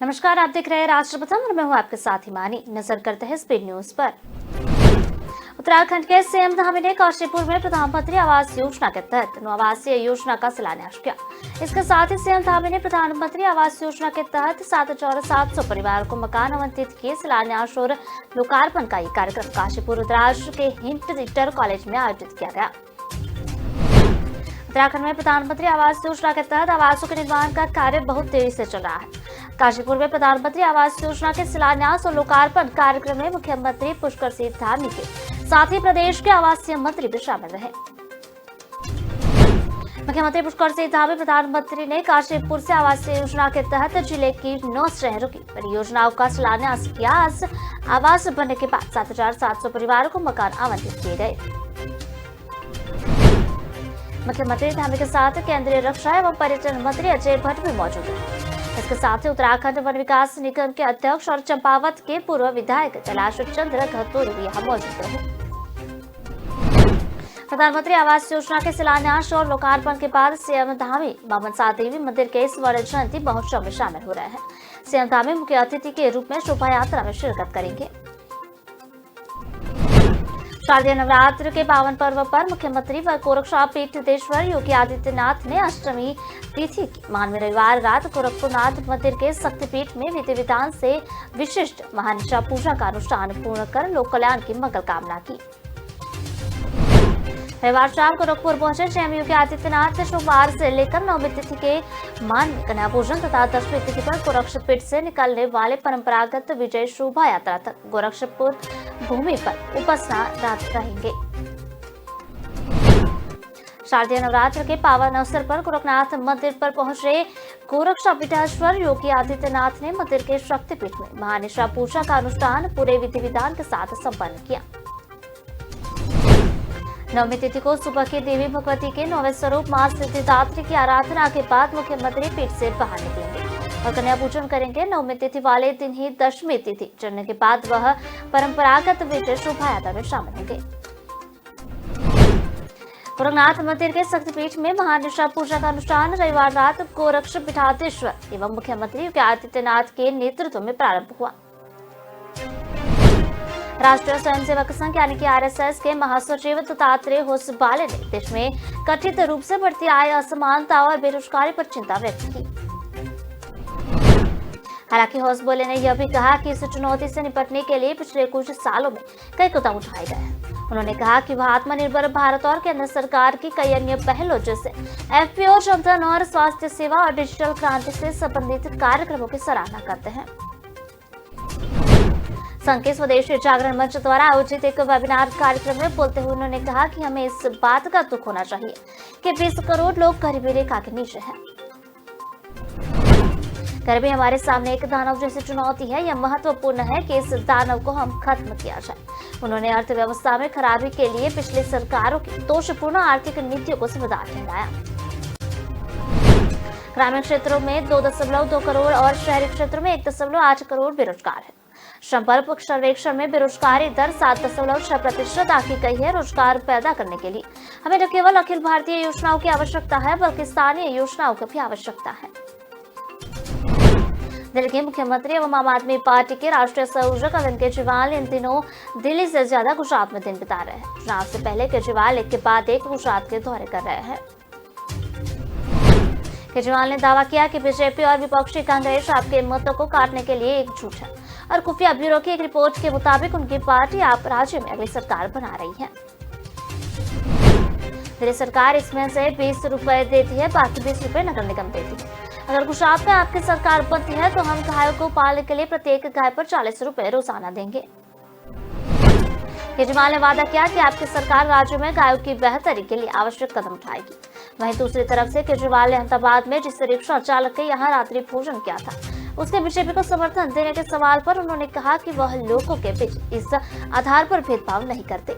नमस्कार, आप देख रहे हैं राष्ट्र प्रथम और मैं हूं आपके साथ हिमानी। नजर करते हैं स्पीड न्यूज पर। उत्तराखंड के सीएम धामी ने काशीपुर में प्रधानमंत्री आवास योजना के तहत 9 आवासीय योजना का शिलान्यास किया। इसके साथ ही सीएम धामी ने प्रधानमंत्री आवास योजना के तहत 7,700 परिवारों को मकान आवंटित किए। शिलान्यास और लोकार्पण का ये कार्यक्रम काशीपुर उत्तराष्ट्र के हिंट इंटर कॉलेज में आयोजित किया गया। उत्तराखंड में प्रधानमंत्री आवास योजना के तहत आवासों के निर्माण का कार्य बहुत तेजी से चल रहा है। काशीपुर में प्रधानमंत्री आवास योजना के शिलान्यास और लोकार्पण कार्यक्रम में मुख्यमंत्री पुष्कर सिंह धामी के साथ ही प्रदेश के आवासीय मंत्री भी शामिल रहे। मुख्यमंत्री पुष्कर सिंह धामी प्रधानमंत्री ने काशीपुर से आवासीय योजना के तहत जिले की 9 शहरों की परियोजनाओं का शिलान्यास किया। आज आवास बनने के बाद 7,700 परिवारों को मकान आवंटित किए गए। मुख्यमंत्री धामी के साथ केंद्रीय रक्षा एवं पर्यटन मंत्री अजय भट्ट भी मौजूद हैं। इसके साथ ही उत्तराखंड वन विकास निगम के अध्यक्ष और चंपावत के पूर्व विधायक कैलाश चंद्र घतोरी भी यहाँ मौजूद रहे। प्रधानमंत्री आवास योजना के शिलान्यास और लोकार्पण के बाद सीएम धामी मामनसा देवी मंदिर के स्वर्ण जयंती महोत्सव में शामिल हो रहे हैं। सीएम धामी मुख्य अतिथि के रूप में शोभा यात्रा में शिरकत करेंगे। शारदीय नवरात्र के पावन पर्व पर मुख्यमंत्री व गोरक्षा पीठाधीश्वर योगी आदित्यनाथ ने अष्टमी तिथि की मान में रविवार रात गोरखपुरनाथ मंदिर के शक्तिपीठ में विधि विधान से विशिष्ट महानिशा पूजा का अनुष्ठान पूर्ण कर लोक कल्याण की मंगल कामना की। रविवार शाम गोरखपुर पहुंचे सीएम योगी आदित्यनाथ सोमवार से लेकर 9वीं तिथि के मान में कन्या पूजन तथा 10वीं तिथि पर गोरक्षपीठ से निकलने वाले परंपरागत विजय शोभा यात्रा तक गोरक्षपुर भूमि पर उपस्थित रहेंगे। शारदीय नवरात्र के पावन अवसर पर गोरखनाथ मंदिर पर पहुंचे गोरक्षा पीठाधीश्वर योगी आदित्यनाथ ने मंदिर के शक्तिपीठ में महानिशा पूजा का अनुष्ठान पूरे विधि विधान के साथ संपन्न किया। 9वीं तिथि को सुबह की देवी भगवती के 9वें स्वरूप मां सिद्धिदात्री की आराधना के बाद मुख्यमंत्री पीठ से बाहर निकलेंगे और कन्या पूजन करेंगे। 9वीं तिथि वाले दिन ही 10वीं तिथि चढ़ने के बाद वह परंपरागत विजय शोभा यात्रा में शामिल होंगे। गोरखनाथ मंदिर के शक्तिपीठ में महानिशा पूजा का अनुष्ठान रविवार रात गोरक्ष पीठाधीश्वर एवं मुख्यमंत्री योगी आदित्यनाथ के नेतृत्व में प्रारंभ हुआ। राष्ट्रीय स्वयंसेवक संघ यानी कि आरएसएस के महासचिव दत्तात्रेय होसबाले ने देश में कथित रूप से बढ़ती आय असमानता और बेरोजगारी पर चिंता व्यक्त की। हालांकि होसबाले ने यह भी कहा कि इस चुनौती से निपटने के लिए पिछले कुछ सालों में कई कदम उठाए गए हैं। उन्होंने कहा कि वह आत्मनिर्भर भारत और केंद्र सरकार की कई अन्य पहलों जैसे एफपीओ, जनधन और स्वास्थ्य सेवा और डिजिटल क्रांति से संबंधित कार्यक्रमों की सराहना करते हैं। संघ के स्वदेशी जागरण मंच द्वारा आयोजित एक वेबिनार कार्यक्रम में बोलते हुए उन्होंने कहा कि हमें इस बात का दुख होना चाहिए कि 20 करोड़ लोग गरीबी रेखा के नीचे हैं। गरीबी हमारे सामने एक दानव जैसी चुनौती है। यह महत्वपूर्ण है कि इस दानव को हम खत्म किया जाए। उन्होंने अर्थव्यवस्था में खराबी के लिए पिछली सरकारों की दोषपूर्ण आर्थिक नीतियों को जिम्मेदार ठहराया। ग्रामीण क्षेत्रों में 2.2 करोड़ और शहरी क्षेत्रों में 1.8 करोड़ बेरोजगार है। संपर्क सर्वेक्षण में बेरोजगारी दर 7.6% आंकी गई है। रोजगार पैदा करने के लिए हमें न केवल अखिल भारतीय योजनाओं की आवश्यकता है बल्कि स्थानीय योजनाओं की भी आवश्यकता है। दिल्ली के मुख्यमंत्री एवं आम आदमी पार्टी के राष्ट्रीय संयोजक अरविंद केजरीवाल इन दिनों दिल्ली से ज्यादा गुजरात में दिन बिता रहे हैं। चुनाव से पहले केजरीवाल एक के बाद एक गुजरात के दौरे कर रहे हैं। केजरीवाल ने दावा किया कि बीजेपी और विपक्षी कांग्रेस आपके मतों को काटने के लिए एकजुट है और खुफिया ब्यूरो की एक रिपोर्ट के मुताबिक उनकी पार्टी आप राज्य में अगली सरकार बना रही है। दिल्ली सरकार इसमें से 20 रुपए देती है, बाकी 20 रुपए नगर निगम देती है। अगर गुजरात में आपकी सरकार बनती है तो हम गायों को पालने के लिए प्रत्येक गाय पर 40 रुपए रोजाना देंगे। केजरीवाल ने वादा किया कि आपकी सरकार राज्य में गायों की बेहतरी के लिए आवश्यक कदम उठाएगी। वहीं दूसरी तरफ से केजरीवाल ने अहमदाबाद में जिस रिक्शा चालक के यहाँ रात्रि भोजन किया था उसके बीजेपी को समर्थन देने के सवाल पर उन्होंने कहा कि वह लोगों के बीच इस आधार पर भेदभाव नहीं करते।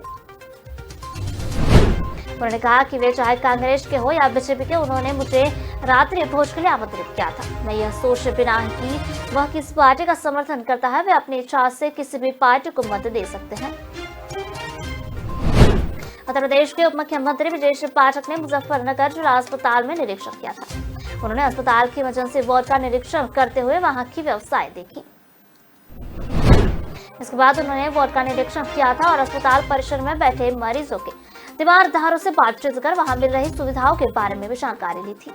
उन्होंने कहा कि वे चाहे कांग्रेस के हो या बीजेपी के, उन्होंने मुझे रात्रि भोज के लिए आमंत्रित किया था। मैं यह सोचे बिना कि वह किस पार्टी का समर्थन करता है, वे अपनी इच्छा से किसी भी पार्टी को मत दे सकते हैं। उत्तर प्रदेश के उप मुख्यमंत्री ब्रजेश पाठक ने मुजफ्फरनगर जिला अस्पताल में निरीक्षण किया था। उन्होंने अस्पताल की इमरजेंसी वार्ड का निरीक्षण करते हुए वहां की व्यवस्थाएं देखी। इसके बाद उन्होंने वार्ड का निरीक्षण किया था और अस्पताल परिसर में बैठे मरीजों के दीवारदारों से बातचीत कर वहां मिल रही सुविधाओं के बारे में भी जानकारी ली थी।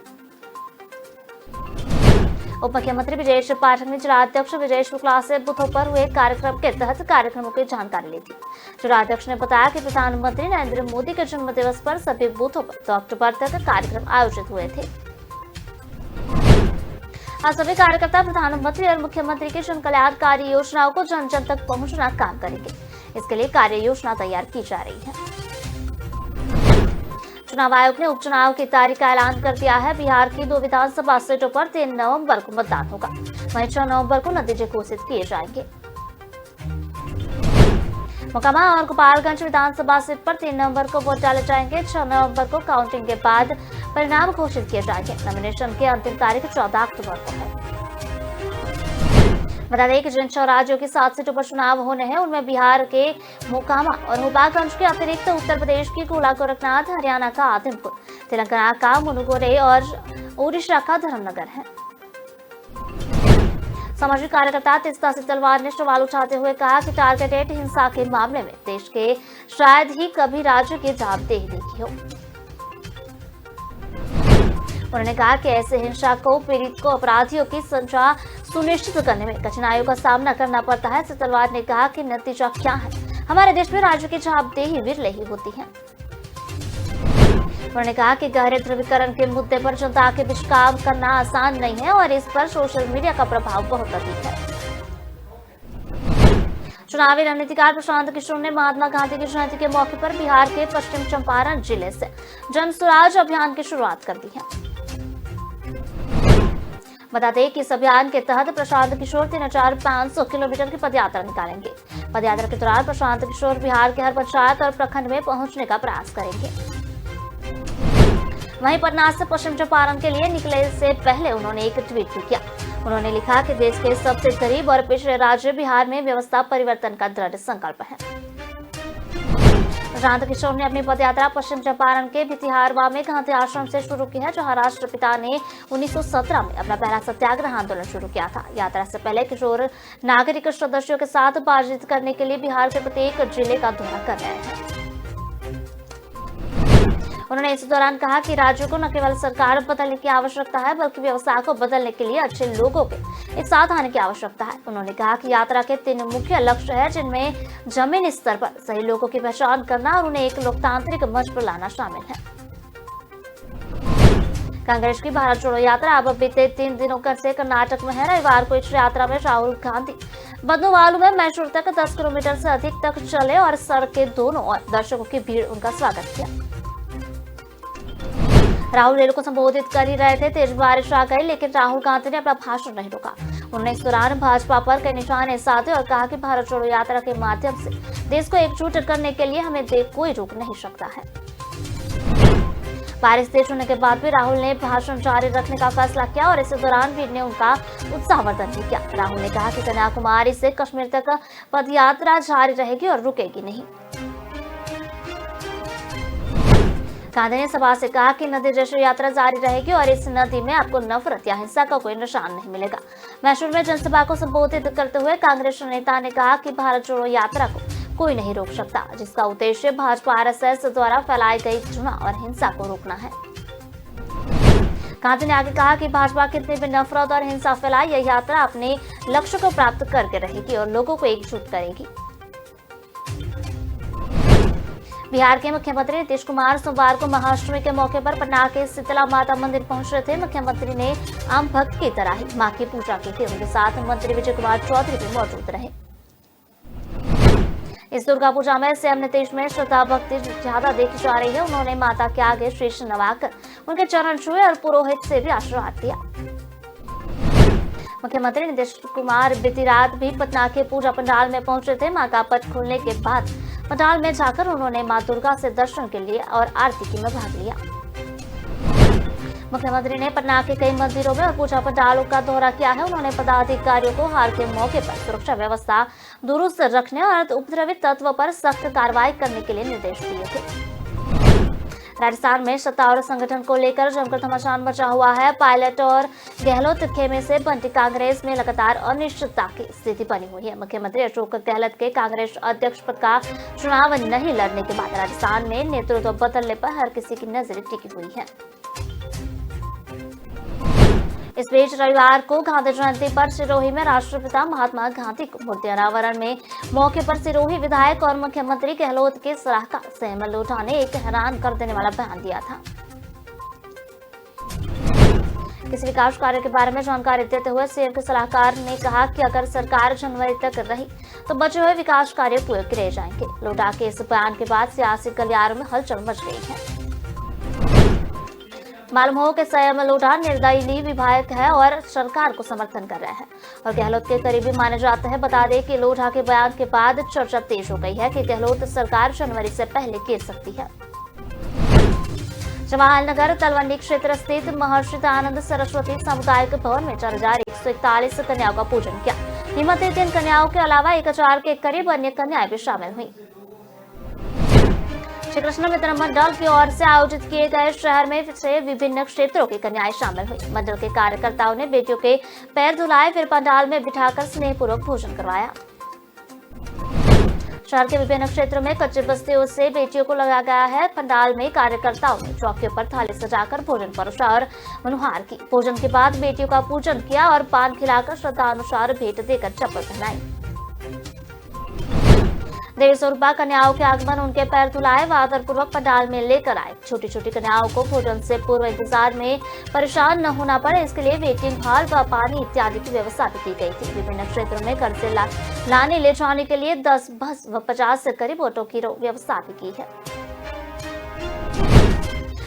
उप मुख्यमंत्री ब्रजेश पाठक ने जिलाध्यक्ष ब्रजेश शुक्ला से बूथों पर हुए कार्यक्रम के तहत कार्यक्रमों की जानकारी ली थी। जिलाध्यक्ष ने बताया कि प्रधानमंत्री नरेंद्र मोदी के जन्म दिवस पर सभी बूथों पर 2 अक्टूबर तक कार्यक्रम आयोजित हुए थे। आज सभी कार्यकर्ता प्रधानमंत्री और मुख्यमंत्री की जन कल्याणकारी योजनाओं को जन जन तक पहुंचना काम करेंगे। इसके लिए कार्य योजना तैयार की जा रही है। चुनाव आयोग ने उपचुनाव की तारीख का ऐलान कर दिया है। बिहार की 2 विधानसभा सीटों पर 3 नवंबर को मतदान होगा, वहीं 6 नवंबर को नतीजे घोषित किए जाएंगे। मोकामा और गोपालगंज विधानसभा सीट पर 3 नवंबर को वोट डाले जाएंगे। 6 नवंबर को काउंटिंग के बाद परिणाम घोषित किए जाएंगे। नॉमिनेशन की अंतिम तारीख 14 अक्टूबर को है। बता दें कि जिन 6 राज्यों की 7 सीटों पर चुनाव होने हैं उनमें बिहार के मोकामा और गोपालगंज के अतिरिक्त उत्तर प्रदेश की गोला गोरखनाथ, हरियाणा का आदिमपुर, तेलंगाना का मुनुगोरे और ओडिशा का धर्मनगर है। सामाजिक कार्यकर्ता तेस्ता तलवार ने सवाल उठाते हुए कहा कि टारगेटेड हिंसा के मामले में देश के शायद ही कभी राज्य की जवाबदेही देखी हो। उन्होंने कहा कि ऐसे हिंसा को पीड़ित को अपराधियों की सजा सुनिश्चित करने में कठिनाइयों का सामना करना पड़ता है। तलवार ने कहा कि नतीजा क्या है, हमारे देश में राज्य की जवाबदेही विरले ही होती है। उन्होंने कहा कि गहरे ध्रुवीकरण के मुद्दे पर जनता के बीच काम करना आसान नहीं है और इस पर सोशल मीडिया का प्रभाव बहुत अधिक है। चुनावी रणनीतिकार प्रशांत किशोर ने महात्मा गांधी की जयंती के मौके पर बिहार के पश्चिम चंपारण जिले से जन स्वराज अभियान की शुरुआत कर दी है। बता दें कि इस अभियान के तहत प्रशांत किशोर 3500 किलोमीटर की पदयात्रा निकालेंगे। पदयात्रा के दौरान प्रशांत किशोर बिहार के हर पंचायत और प्रखंड में पहुंचने का प्रयास करेंगे। वहीं पटना से पश्चिम चंपारण के लिए निकले से पहले उन्होंने एक ट्वीट भी किया। उन्होंने लिखा कि देश के सबसे गरीब और पिछड़े राज्य बिहार में व्यवस्था परिवर्तन का दृढ़ संकल्प है। प्रशांत किशोर ने अपनी पदयात्रा पश्चिम चंपारण के भितिहारवा में गांधी आश्रम से शुरू की है, जहां राष्ट्रपिता ने 1917 में अपना पहला सत्याग्रह आंदोलन शुरू किया था। यात्रा से पहले किशोर नागरिक सदस्यों के साथ बातचीत करने के लिए बिहार के प्रत्येक जिले का दौरा कर रहे हैं। उन्होंने इस दौरान कहा कि राज्यों को न केवल सरकार बदलने की आवश्यकता है, बल्कि व्यवस्था को बदलने के लिए अच्छे लोगों के एक साथ आने की आवश्यकता है। उन्होंने कहा कि यात्रा के 3 मुख्य लक्ष्य हैं, जिनमें जमीनी स्तर पर सही लोगों की पहचान करना और उन्हें एक लोकतांत्रिक मंच पर लाना शामिल है। कांग्रेस की भारत जोड़ो यात्रा अब बीते 3 दिनों से कर्नाटक में है। रविवार को इस यात्रा में राहुल गांधी बदनोवालू में मैसूर तक 10 किलोमीटर से अधिक तक चले और सड़क के दोनों ओर दर्शकों की भीड़ उनका स्वागत किया। राहुल रैली को संबोधित कर ही रहे थे, तेज बारिश आ गई, लेकिन राहुल गांधी ने अपना भाषण नहीं रोका। उन्होंने इस दौरान भाजपा पर कई निशाने साधे और कहा कि भारत जोड़ो यात्रा के माध्यम से देश को एकजुट करने के लिए हमें कोई रोक नहीं सकता है। बारिश तेज होने के बाद भी राहुल ने भाषण जारी रखने का फैसला किया और इस दौरान भीड़ ने उनका उत्साहवर्धन भी किया। राहुल ने कहा कि कन्याकुमारी से कश्मीर तक पदयात्रा जारी रहेगी और रुकेगी नहीं। गांधी ने सभा से कहा कि नदी जैसी यात्रा जारी रहेगी और इस नदी में आपको नफरत या हिंसा का कोई निशान नहीं मिलेगा। मैसूर में जनसभा को संबोधित करते हुए कांग्रेस नेता ने कहा कि भारत जोड़ो यात्रा को कोई नहीं रोक सकता, जिसका उद्देश्य भाजपा आरएसएस द्वारा फैलाई गई घृणा और हिंसा को रोकना है। गांधी ने आगे कहा कि भाजपा कितनी भी नफरत और हिंसा फैलाए, यह यात्रा अपने लक्ष्य को प्राप्त करके रहेगी और लोगों को एकजुट करेगी। बिहार के मुख्यमंत्री नीतीश कुमार सोमवार को महाअष्टमी के मौके पर पटना के शीतला माता मंदिर पहुंच रहे थे। मुख्यमंत्री ने आम भक्त की तरह ही मां की पूजा की थी। उनके साथ मंत्री विजय कुमार चौधरी भी मौजूद रहे। इस दुर्गा पूजा में सीएम नीतीश में श्रद्धा भक्ति ज्यादा देखी जा रही है। उन्होंने माता के आगे शीश नवाकर उनके चरण छुए और पुरोहित से भी आशीर्वाद दिया। मुख्यमंत्री नीतीश कुमार बीती रात भी पटना के पूजा पंडाल में पहुंचे थे। मां का पट खुलने के बाद पंडाल में जाकर उन्होंने मां दुर्गा से दर्शन के लिए और आरती में भाग लिया। मुख्यमंत्री ने पटना के कई मंदिरों में और पूजा पंडालों का दौरा किया है। उन्होंने पदाधिकारियों को हाल के मौके पर सुरक्षा व्यवस्था दुरुस्त रखने और उपद्रवित तत्वों पर सख्त कार्रवाई करने के लिए निर्देश दिए थे। राजस्थान में सत्ता और संगठन को लेकर जमकर घमासान मचा हुआ है। पायलट और गहलोत खेमे से बनती कांग्रेस में लगातार अनिश्चितता की स्थिति बनी हुई है। मुख्यमंत्री अशोक गहलोत के कांग्रेस अध्यक्ष पद का चुनाव नहीं लड़ने के बाद राजस्थान में नेतृत्व बदलने पर हर किसी की नजर टिकी हुई है। इस बीच रविवार को गांधी जयंती पर सिरोही में राष्ट्रपिता महात्मा गांधी को मूर्ति अनावरण में मौके पर सिरोही विधायक और मुख्यमंत्री गहलोत के सलाहकार सेम लोढ़ा ने एक हैरान कर देने वाला बयान दिया था। किसी विकास कार्य के बारे में जानकारी देते हुए सीएम के सलाहकार ने कहा कि अगर सरकार जनवरी तक रही तो बचे हुए विकास कार्य पूरे किए जाएंगे। लोढ़ा के इस बयान के बाद सियासी गलियारों में हलचल मच गई है। मालूम हो कि संयम लोढ़ा निर्दलीय विधायक है और सरकार को समर्थन कर रहे हैं और गहलोत के करीबी माने जाते हैं। बता दें कि लोढ़ा के बयान के बाद चर्चा तेज हो गई है कि गहलोत सरकार जनवरी से पहले गिर सकती है। जवाहर नगर तलवंडी क्षेत्र स्थित महर्षि दयानंद सरस्वती सामुदायिक भवन में 4141 कन्याओं का पूजन किया। निमंत्रित 3 कन्याओं के अलावा 1000 के करीब अन्य कन्याएं भी शामिल हुई। श्री कृष्ण मित्र मंडल की ओर से आयोजित किए गए शहर में से विभिन्न क्षेत्रों की कन्याएं शामिल हुई। मंडल के कार्यकर्ताओं ने बेटियों के पैर धुलाए, फिर पंडाल में बिठाकर स्नेहपूर्वक भोजन करवाया। शहर के विभिन्न क्षेत्रों में कच्ची बस्तियों से बेटियों को लगाया गया है। पंडाल में कार्यकर्ताओं ने चौकियों पर थाली सजाकर भोजन परोसा और मनुहार की। भोजन के बाद बेटियों का पूजन किया और पान खिलाकर श्रद्धानुसार भेंट देकर चप्पल पहनाई। देवी स्वरूपा कन्याओं के आगमन, उनके पैर धुलाए व आदरपूर्वक पंडाल में लेकर आए। छोटी छोटी कन्याओं को भोजन से पूर्व इंतजार में परेशान न होना पड़े, इसके लिए वेटिंग हॉल व पानी इत्यादि की व्यवस्था भी की गई थी। विभिन्न क्षेत्रों में घर से लाने ले जाने के लिए 10 बस व 50 से करीब ऑटो की व्यवस्था भी की है।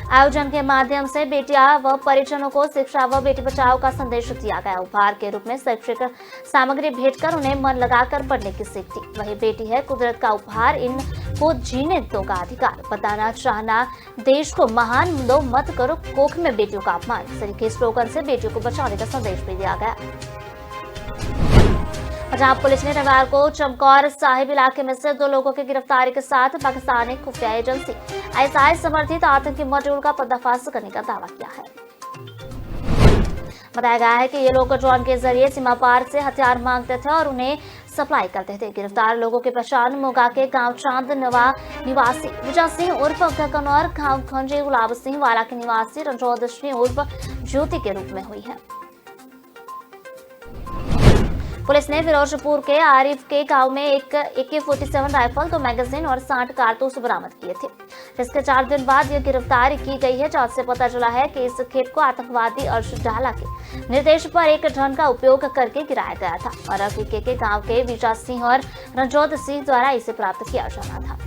आयोजन के माध्यम से बेटियां व परिजनों को शिक्षा व बेटी बचाओ का संदेश दिया गया। उपहार के रूप में शैक्षिक सामग्री भेंटकर उन्हें मन लगाकर पढ़ने की सीख थी। वही बेटी है कुदरत का उपहार, इनको जीने दो का अधिकार, बताना चाहना देश को महान दो, मत करो कोख में बेटियों का अपमान, इस तरह के स्लोगन से बेटियों को बचाने का संदेश भी दिया गया। पंजाब पुलिस ने रविवार को चमकौर साहिब इलाके में से 2 लोगों की गिरफ्तारी के साथ पाकिस्तानी खुफिया एजेंसी आईएसआई समर्थित आतंकी मॉड्यूल का पर्दाफाश करने का दावा किया है। बताया गया है कि ये लोग ड्रोन के जरिए सीमा पार से हथियार मांगते थे और उन्हें सप्लाई करते थे। गिरफ्तार लोगों की पहचान मोगा के गांव चांद नवा निवासी विजय सिंह उर्फ गगनौर, गांव खंजे गुलाब सिंह वाला के निवासी रणजोत सिंह उर्फ ज्योति के रूप में हुई है। पुलिस ने फिरोजपुर के आरिफ के गांव में एक AK-47 राइफल, 2 मैगजीन और 60 कारतूस बरामद किए थे, जिसके 4 दिन बाद यह गिरफ्तारी की गई है। जांच से पता चला है कि इस खेप को आतंकवादी अर्श डाला के निर्देश पर एक ड्रोन का उपयोग करके गिराया गया था और अफ्रीके के गांव के विजय सिंह और रणजोत सिंह द्वारा इसे प्राप्त किया जाना था।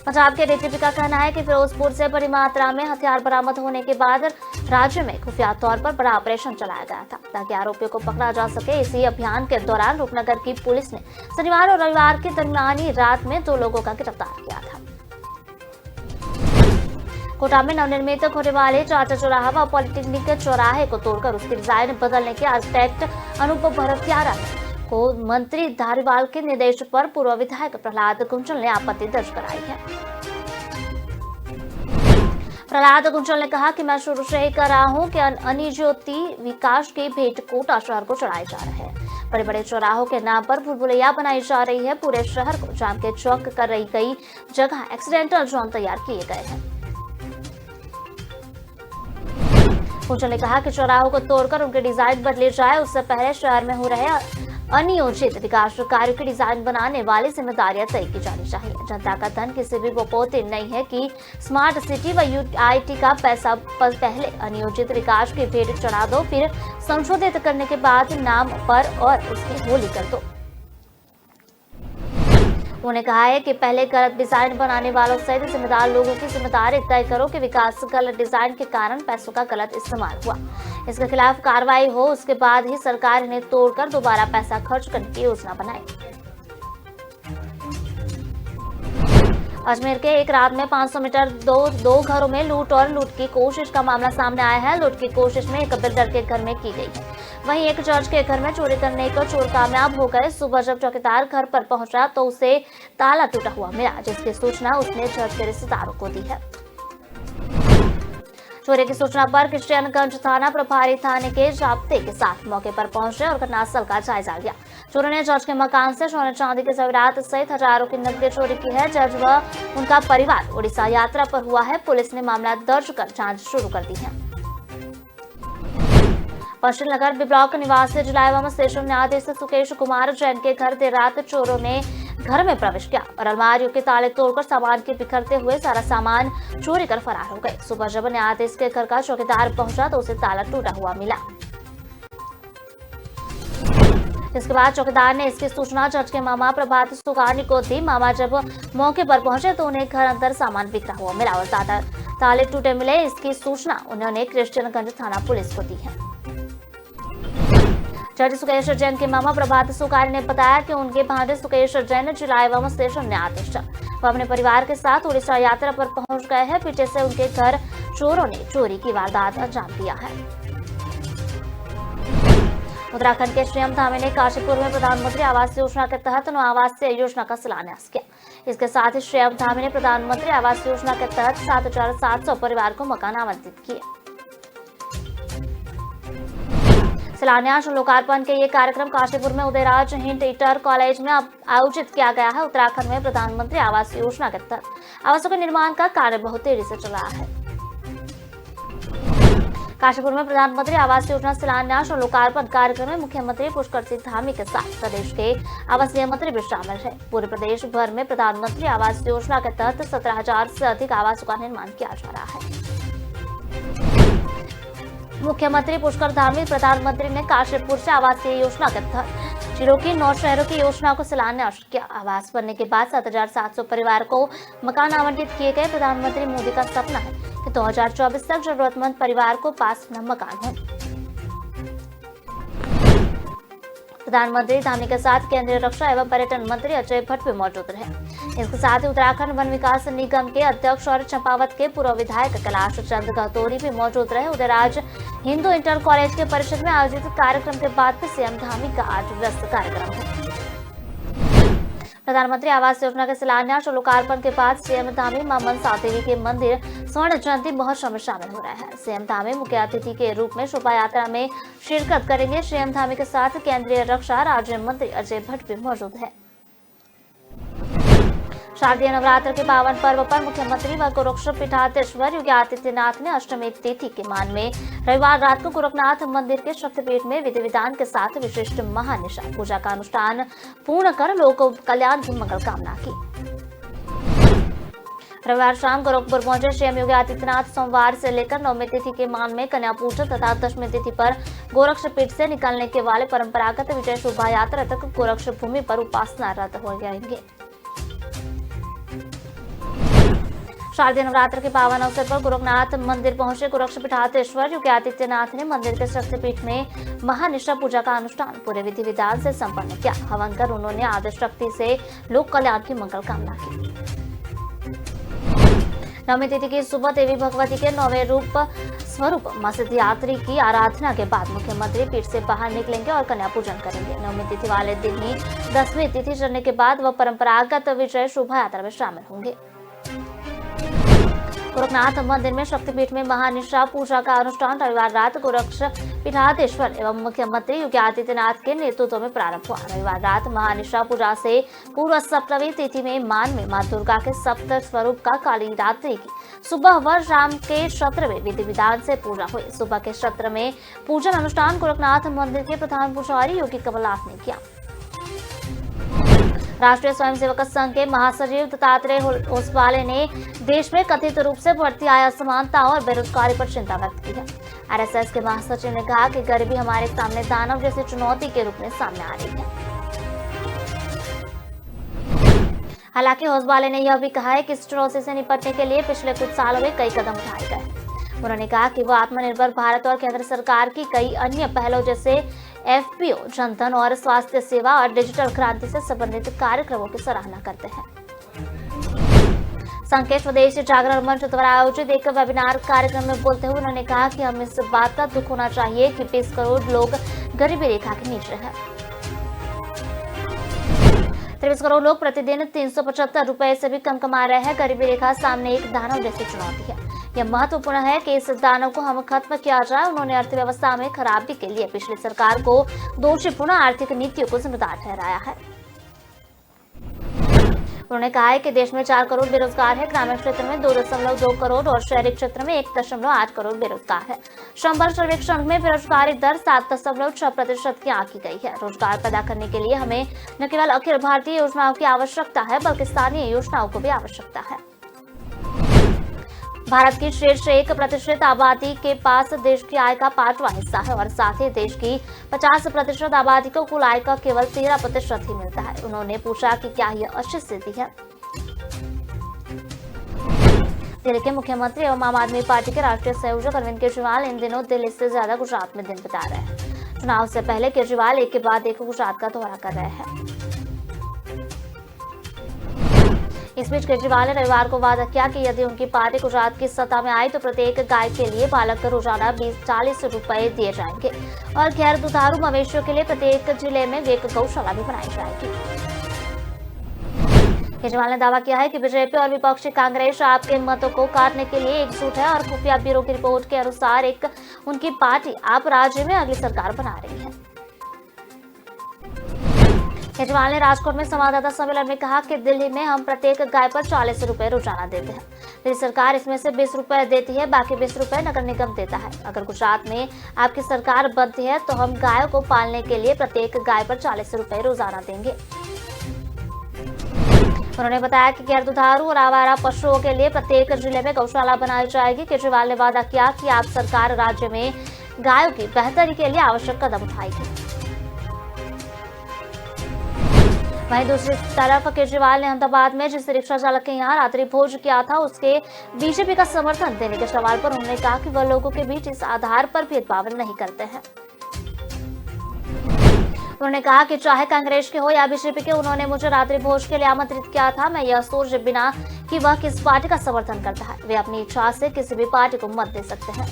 पंजाब के डीजीपी का कहना है कि फिरोजपुर से बड़ी मात्रा में हथियार बरामद होने के बाद राज्य में खुफिया तौर पर बड़ा ऑपरेशन चलाया गया था ताकि आरोपियों को पकड़ा जा सके। इसी अभियान के दौरान रूपनगर की पुलिस ने शनिवार और रविवार की दरमियानी रात में 2 लोगों का गिरफ्तार किया था। कोटा में नवनिर्मित होने वाले चाचा चौराहा व पॉलिटेक्निक चौराहे को तोड़कर उसकी डिजाइन बदलने के आर्किटेक्ट अनूप भरतियारा को मंत्री धारीवाल के निर्देश पर पूर्व विधायक प्रहलाद गुंजल ने आपत्ति दर्ज कराई है। प्रहलाद गुंजल ने कहा कि मैं शुरू से ही कह रहा हूं कि अनिज्योति विकास की भेंट कोटा शहर को चढ़ाए जा रहे हैं। बड़े बड़े चौराहों के नाम पर भूलभुलैया बनाई जा रही है। पूरे शहर को जाम के चौक कर रही कई जगह एक्सीडेंटल जोन तैयार किए गए हैं। गुंजल ने कहा कि चौराहों को तोड़कर उनके डिजाइन बदले जाए, उससे पहले शहर में हो रहे अनियोजित विकास कार्यों की डिजाइन बनाने वाली जिम्मेदारियां तय की जानी चाहिए। जनता का धन किसी भी बपोते नहीं है कि स्मार्ट सिटी व UIT का पैसा पहले अनियोजित विकास की भेंट चढ़ा दो, फिर संशोधित करने के बाद नाम पर और उसकी होली कर दो। उन्होंने कहा है कि पहले गलत डिजाइन बनाने वालों सहित जिम्मेदार लोगों की जिम्मेदारी तय करो कि विकास गलत डिजाइन के कारण पैसों का गलत इस्तेमाल हुआ, इसके खिलाफ कार्रवाई हो, उसके बाद ही सरकार इन्हें तोड़कर दोबारा पैसा खर्च करने की योजना बनाए। अजमेर के एक रात में 500 मीटर दो घरों में लूट और लूट की कोशिश का मामला सामने आया है। लूट की कोशिश में एक बिल्डर के घर में की गई है। वहीं एक चर्च के घर में चोरी करने को चोर कामयाब हो गए। सुबह जब चौकीदार घर पर पहुंचा तो उसे ताला टूटा हुआ मिला, जिसकी सूचना उसने चर्च के रिश्तेदारों को दी है। चोरी की सूचना पर क्रिश्चियनगंज थाना प्रभारी थाने के जाब्ते के साथ मौके पर पहुंचे और घटनास्थल का जायजा लिया। चोरों ने जज के मकान से सोने चांदी के जेवरात सहित हजारों की नकदी चोरी की है। जज व उनका परिवार उड़ीसा यात्रा पर हुआ है। पुलिस ने मामला दर्ज कर जांच शुरू कर दी है। पश्चिम नगर बी ब्लॉक निवासी जिला एवं सेशन न्यायाधीश सुकेश कुमार जैन के घर देर रात चोरों ने घर में प्रवेश किया और अलमारियों के ताले तोड़कर सामान के बिखरते हुए सारा सामान चोरी कर फरार हो गए। सुबह जब न्यायाधीश के घर का चौकीदार पहुंचा तो उसे ताला टूटा हुआ मिला। इसके बाद चौकीदार ने इसकी सूचना जज के मामा प्रभात सुगानी को दी। मामा जब मौके पर पहुंचे तो उन्हें घर अंदर सामान बिखरा हुआ मिला और ताले टूटे मिले। इसकी सूचना उन्होंने क्रिश्चियनगंज थाना पुलिस को दी है। जज सुकेश जैन के मामा प्रभात सुगानी ने बताया कि उनके भांजे सुकेश जैन जिला एवं सेशन न्यायाधीश वो अपने परिवार के साथ उड़ीसा यात्रा पर पहुंच गए हैं। पीछे से उनके घर चोरों ने चोरी की वारदात अंजाम दिया है। उत्तराखंड के सीएम धामी ने काशीपुर में प्रधानमंत्री आवास योजना के तहत 9 आवासीय योजना का शिलान्यास किया। इसके साथ ही सीएम धामी ने प्रधानमंत्री आवास योजना के तहत 7,700 परिवार को मकान आवंटित किए। शिलान्यास और लोकार्पण के ये कार्यक्रम काशीपुर में उदयराज हिंट इंटर कॉलेज में आयोजित किया गया है। उत्तराखंड में प्रधानमंत्री आवास योजना के तहत आवासों के निर्माण का कार्य बहुत तेजी से चल रहा है। काशीपुर में प्रधानमंत्री आवास योजना शिलान्यास और लोकार्पण कार्यक्रम में मुख्यमंत्री पुष्कर सिंह धामी के साथ प्रदेश के आवासीय मंत्री भी शामिल है। पूरे प्रदेश भर में प्रधानमंत्री आवास योजना के तहत 17,000 से अधिक आवासों का निर्माण किया जा रहा है। मुख्यमंत्री पुष्कर धामी प्रधानमंत्री ने काशीपुर से आवासीय योजना के तहत जिलों की 9 शहरों की योजना को शिलान्यास किया। आवास बनने के बाद 7,700 परिवार को मकान आवंटित किए गए। प्रधानमंत्री मोदी का सपना है कि 2024 तक जरूरतमंद परिवार को पास न मकान हो। प्रधानमंत्री धामी के साथ केंद्रीय रक्षा एवं पर्यटन मंत्री अजय भट्ट भी मौजूद रहे। इसके साथ ही उत्तराखंड वन विकास निगम के अध्यक्ष और चंपावत के पूर्व विधायक कैलाश चंद्र गहतोरी भी मौजूद रहे। उदयराज हिंदू इंटर कॉलेज के परिसर में आयोजित कार्यक्रम के बाद भी सीएम धामी का आज व्यस्त कार्यक्रम है। प्रधानमंत्री आवास योजना के शिलान्यास और लोकार्पण के बाद सीएम धामी मां मनसा देवी के मंदिर स्वर्ण जयंती महोत्सव में शामिल हो रहा है। सीएम धामी मुख्य अतिथि के रूप में शोभा यात्रा में शिरकत करेंगे। सीएम धामी के साथ केंद्रीय रक्षा राज्य मंत्री अजय भट्ट भी मौजूद है। शारदीय नवरात्र के पावन पर्व पर मुख्यमंत्री व गोरक्ष पीठाधीश्वर योगी आदित्यनाथ ने अष्टमी तिथि के मान में रविवार रात को गोरखनाथ मंदिर के शक्तिपीठ में विधि विधान के साथ विशिष्ट महानिशा पूजा का अनुष्ठान पूर्ण कर लोक कल्याण की मंगल कामना की। रविवार शाम गोरखपुर पहुंचे सीएम योगी आदित्यनाथ सोमवार से लेकर 9वीं तिथि के मान में कन्या पूजन तथा 10वीं तिथि पर गोरक्ष पीठ से निकलने के वाले परंपरागत विजय शोभा यात्रा तक गोरक्ष भूमि पर उपासनारत हो जाएंगे। शारदीय नवरात्र के पावन अवसर पर गोरखनाथ मंदिर पहुंचे गोरक्ष पीठाधीश्वर योगी आदित्यनाथ ने मंदिर के शक्तिपीठ में महानिशा पूजा का अनुष्ठान पूरे विधि विधान से संपन्न किया। हवन कर उन्होंने आदि शक्ति से लोक कल्याण की मंगल कामना की। 9वीं तिथि की सुबह देवी भगवती के 9वें रूप स्वरूप मस्जिद यात्री की आराधना के बाद मुख्यमंत्री पीठ से बाहर निकलेंगे और कन्या पूजन करेंगे। 9वीं तिथि वाले दिन ही 10वीं तिथि चढ़ने के बाद वह परंपरागत विजय शोभा यात्रा में शामिल होंगे। गोरखनाथ मंदिर में शक्तिपीठ में महानिशा पूजा का अनुष्ठान रविवार रात गोरक्ष पीठाधीश्वर एवं मुख्यमंत्री योगी आदित्यनाथ के नेतृत्व में प्रारंभ हुआ। रविवार रात महानिशा पूजा से पूर्व सप्तमी तिथि में मान में मां दुर्गा के सप्त स्वरूप का काली रात्रि की सुबह व शाम के सत्र में विधि विधान से पूजा हुई। सुबह के सत्र में पूजन अनुष्ठान गोरखनाथ मंदिर के प्रधान पुजारी योगी कमलनाथ ने किया। राष्ट्रीय स्वयंसेवक संघ के महासचिव दत्तात्रेय ओसवाले ने देश में कथित रूप से बढ़ती आय असमानता और बेरोजगारी पर चिंता व्यक्त की है। आरएसएस के महासचिव ने कहा कि गरीबी हमारे सामने दानव जैसी चुनौती के रूप में सामने आ रही है। हालांकि ओसवाले ने यह भी कहा है कि इस चुनौती से निपटने के लिए पिछले कुछ सालों में कई कदम उठाए गए। उन्होंने कहा कि वो आत्मनिर्भर भारत और केंद्र सरकार की कई अन्य पहलों जैसे एफपीओ, जनधन और स्वास्थ्य सेवा और डिजिटल क्रांति से संबंधित कार्यक्रमों की सराहना करते हैं। संकेत स्वदेशी जागरण मंच द्वारा आयोजित एक वेबिनार कार्यक्रम में बोलते हुए उन्होंने कहा कि हमें इस बात का दुख होना चाहिए कि 20 करोड़ लोग गरीबी रेखा के नीचे हैं। 23 करोड़ लोग प्रतिदिन 375 रुपए से भी कम कमा रहे हैं। गरीबी रेखा सामने एक दानव जैसी चुनौती है। यह महत्वपूर्ण है कि इस दानव को हम खत्म किया जाए। उन्होंने अर्थव्यवस्था में खराबी के लिए पिछली सरकार को दोषीपूर्ण आर्थिक नीतियों को जिम्मेदार ठहराया है। उन्होंने कहा है कि देश में 4 करोड़ बेरोजगार है। ग्रामीण क्षेत्र में 2.2 करोड़ और शहरी क्षेत्र में 1.8 करोड़ बेरोजगार है। श्रम बल सर्वेक्षण में बेरोजगारी दर 7.6% की आंकी गई है। रोजगार पैदा करने के लिए हमें न केवल अखिल भारतीय योजनाओं की आवश्यकता है बल्कि स्थानीय योजनाओं को भी आवश्यकता है। भारत की शीर्ष 1% आबादी के पास देश की आय का 5वां हिस्सा है और साथ ही देश की 50% आबादी को कुल आय का केवल 13% ही मिलता है। उन्होंने पूछा कि क्या यह अच्छी स्थिति है। दिल्ली के मुख्यमंत्री एवं आम आदमी पार्टी के राष्ट्रीय संयोजक अरविंद केजरीवाल इन दिनों दिल्ली से ज्यादा गुजरात में दिन बिता रहे हैं। चुनाव से पहले केजरीवाल एक के बाद एक गुजरात का दौरा कर रहे हैं। इस बीच केजरीवाल ने रविवार को वादा किया कि यदि उनकी पार्टी गुजरात की सत्ता में आई तो प्रत्येक गाय के लिए पालक को रोजाना 20-40 रुपए दिए जाएंगे और गैर दुधारू मवेशियों के लिए प्रत्येक जिले में एक गौशाला भी बनाई जाएगी। केजरीवाल ने दावा किया है कि बीजेपी और विपक्षी कांग्रेस आपके मतों को काटने के लिए एकजुट है और खुफिया ब्यूरो की रिपोर्ट के अनुसार उनकी पार्टी आप राज्य में अगली सरकार बना रही है। केजरीवाल ने राजकोट में संवाददाता सम्मेलन में कहा कि दिल्ली में हम प्रत्येक गाय पर 40 रुपए रोजाना देते हैं। दिल्ली सरकार इसमें से 20 रुपए देती है, बाकी 20 रुपए नगर निगम देता है। अगर गुजरात में आपकी सरकार बनती है तो हम गायों को पालने के लिए प्रत्येक गाय पर 40 रुपए रोजाना देंगे। उन्होंने बताया कि गैर दुधारू और आवारा पशुओं के लिए प्रत्येक जिले में गौशाला बनाई जाएगी। केजरीवाल ने वादा किया कि आप सरकार राज्य में गायों की बेहतरी के लिए आवश्यक कदम उठाएगी। वहीं दूसरी तरफ केजरीवाल ने अहमदाबाद में जिस रिक्शा चालक के यहाँ रात्रि भोज किया था उसके बीजेपी का समर्थन देने के सवाल पर उन्होंने कहा कि वह लोगों के बीच इस आधार पर भेदभाव नहीं करते हैं। उन्होंने कहा कि चाहे कांग्रेस के हो या बीजेपी के, उन्होंने मुझे रात्रि भोज के लिए आमंत्रित किया था। मैं यह सोचे बिना कि वह किस पार्टी का समर्थन करता है, वे अपनी इच्छा से किसी भी पार्टी को मत दे सकते हैं।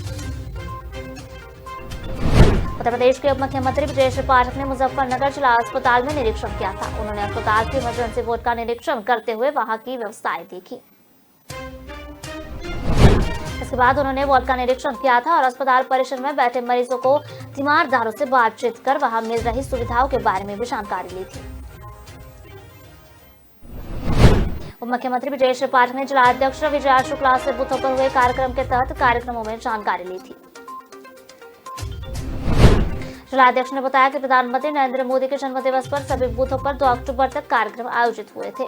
उत्तर प्रदेश के उप मुख्यमंत्री ब्रजेश पाठक ने मुजफ्फरनगर जिला अस्पताल में निरीक्षण किया था। उन्होंने अस्पताल की इमरजेंसी वार्ड का निरीक्षण करते हुए वहां की व्यवस्थाएं देखी। इसके बाद उन्होंने वार्ड का निरीक्षण किया था और अस्पताल परिसर में बैठे मरीजों को तीमारदारों से बातचीत कर वहां मिल रही सुविधाओं के बारे में भी जानकारी ली थी। उप मुख्यमंत्री ब्रजेश पाठक ने जिला अध्यक्ष विजया शुक्ला से बूथों पर हुए कार्यक्रम के तहत कार्यक्रमों में जानकारी ली थी। जिलाध्यक्ष ने बताया कि प्रधानमंत्री नरेंद्र मोदी के जन्मदिवस पर सभी बूथों पर 2 अक्टूबर तक कार्यक्रम आयोजित हुए थे।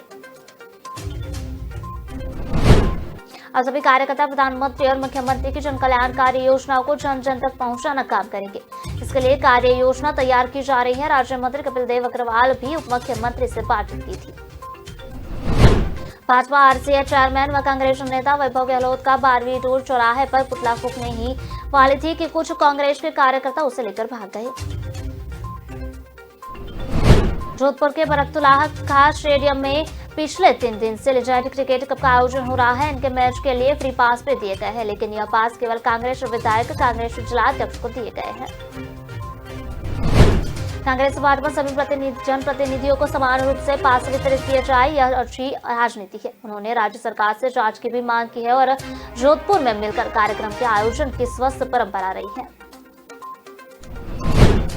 अब सभी कार्यकर्ता प्रधानमंत्री और मुख्यमंत्री की जन कल्याणकारी योजनाओं को जन जन तक पहुंचाना काम करेंगे। इसके लिए कार्य योजना तैयार की जा रही है। राज्य मंत्री कपिल देव अग्रवाल भी उप मुख्यमंत्री से बातचीत की थी। भाजपा आरसीए चेयरमैन व कांग्रेस नेता वैभव गहलोत का 12वीं रोड चौराहे पर पुतला फूंकने ही वाली थी कि कुछ कांग्रेस के कार्यकर्ता उसे लेकर भाग गए। जोधपुर के बरकतुल्लाह खां स्टेडियम में पिछले 3 दिन से लेजेंड क्रिकेट कप का आयोजन हो रहा है। इनके मैच के लिए फ्री पास भी दिए गए हैं, लेकिन यह पास केवल कांग्रेस विधायक कांग्रेस जिलाध्यक्ष को दिए गए हैं। कांग्रेस भाजपा सभी जनप्रतिनिधियों को समान रूप से पास वितरित किए जाए, यह अच्छी राजनीति है। उन्होंने राज्य सरकार से जांच की भी मांग की है और जोधपुर में मिलकर कार्यक्रम के आयोजन की स्वस्थ परंपरा रही है।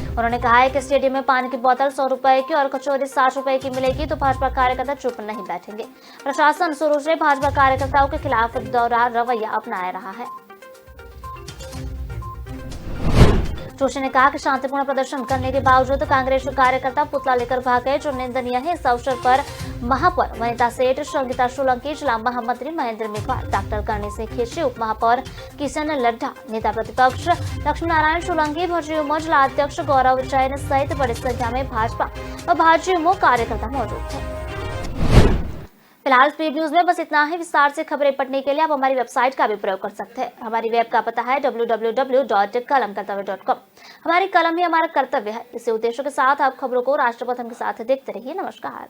उन्होंने कहा है कि स्टेडियम में पानी की बोतल 100 रुपए की और कचौरी 60 रुपए की मिलेगी तो भाजपा कार्यकर्ता चुप नहीं बैठेंगे। प्रशासन शुरू से भाजपा कार्यकर्ताओं के खिलाफ दोहरा रवैया अपनाया रहा है। जोशी ने कहा कि शांतिपूर्ण प्रदर्शन करने के बावजूद कांग्रेस कार्यकर्ता पुतला लेकर भाग गए, जो निंदनीय है। इस अवसर पर महापौर वनिता सेठ, संगीता सोलंकी, जिला महामंत्री महेंद्र मेघवाल, डॉक्टर करणी सिंह खेशी, उप महापौर किशन लड्ढा, नेता प्रतिपक्ष लक्ष्मी नारायण सोलंकी, भाजयुमो जिला अध्यक्ष गौरव जैन सहित बड़ी संख्या में भाजपा व भाजयुमो कार्यकर्ता मौजूद थे। फिलहाल स्पीड न्यूज में बस इतना ही। विस्तार से खबरें पढ़ने के लिए आप हमारी वेबसाइट का भी प्रयोग कर सकते हैं। हमारी वेब का पता है www.kalamkartavya.com। हमारी कलम ही हमारा कर्तव्य है। इसी उद्देश्य के साथ आप खबरों को राष्ट्रप्रथम के साथ देखते रहिए। नमस्कार।